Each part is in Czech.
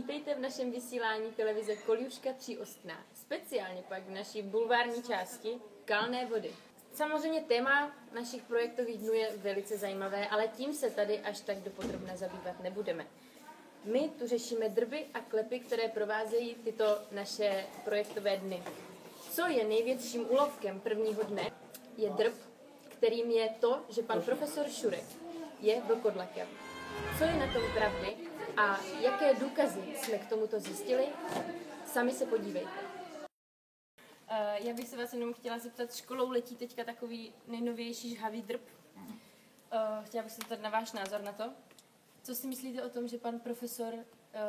Vítejte v našem vysílání televize Koljuška Tříostná, speciálně pak v naší bulvární části Kalné vody. Samozřejmě téma našich projektových dnů je velice zajímavé, ale tím se tady až tak dopodrobna zabývat nebudeme. My tu řešíme drby a klepy, které provázejí tyto naše projektové dny. Co je největším úlovkem prvního dne, je drb, kterým je to, že pan profesor Šurek je vlkodlakem. Co je na tom pravdy a jaké důkazy jsme k tomuto zjistili, sami se podívejte. Já bych se vás jenom chtěla zeptat, školou letí teďka takový nejnovější žhavý drb. Chtěla bych se zeptat na váš názor na to. Co si myslíte o tom, že pan profesor,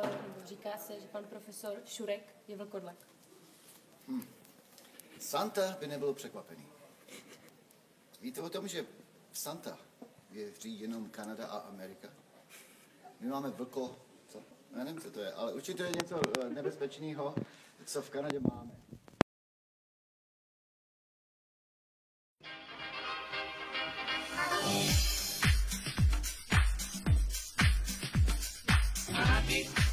nebo říká se, že pan profesor Šurek je vlkodlak? Santa by nebyl překvapený. Víte o tom, že Santa věří jenom Kanada a Amerika? My máme co? Já nevím, co to je, ale určitě je něco nebezpečného, co v Kanadě máme.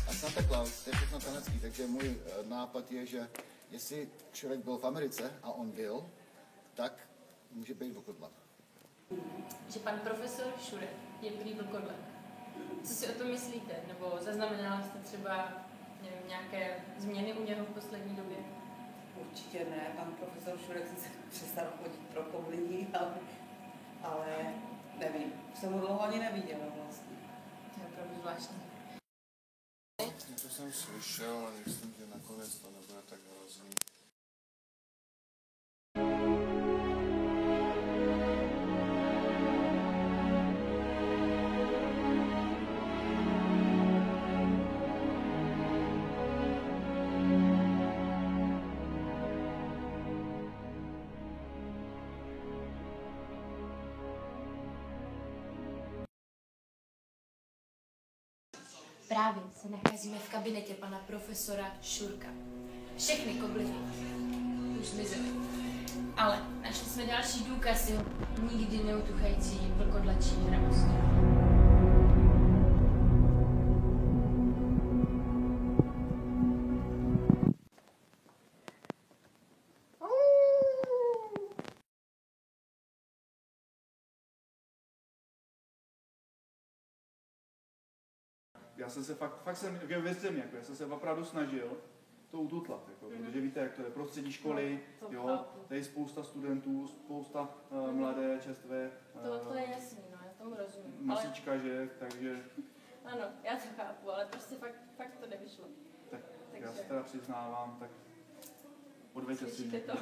A Santa Claus, to je všechno kanadský, takže můj nápad je, že jestli člověk byl v Americe a on byl, tak může být vlkodlak. Že pan profesor Šurek je prý vlkodlak. Co si o tom myslíte? Nebo zaznamenala jste třeba nějaké změny u něho v poslední době? Určitě ne. Pan profesor Šurek se přestal chodit pro koblení, ale nevím. Jsem ho dlouho ani neviděla vlastně. To je opravdu zvláštní. To jsem slyšel, ale myslím, že nakonec to nebude tak hrozný. Právě se nacházíme v kabinetě pana profesora Šurka. Všechny kobliny už zmizely. Ale našli jsme další důkaz jeho nikdy neutuchající vlkodlačí hravosti. Já jsem se fakt jsem, věřte mě, já jsem se opravdu snažil to ututlat, protože víte, jak to je, prostředí školy, jo, tady je spousta studentů, spousta mladé, čerstvé. To je jasný, no, já tomu rozumím. Masíčka, ale... že, takže... Ano, já to chápu, ale prostě fakt to nevyšlo. Takže... Já se teda přiznávám, tak odveďte si mě. To.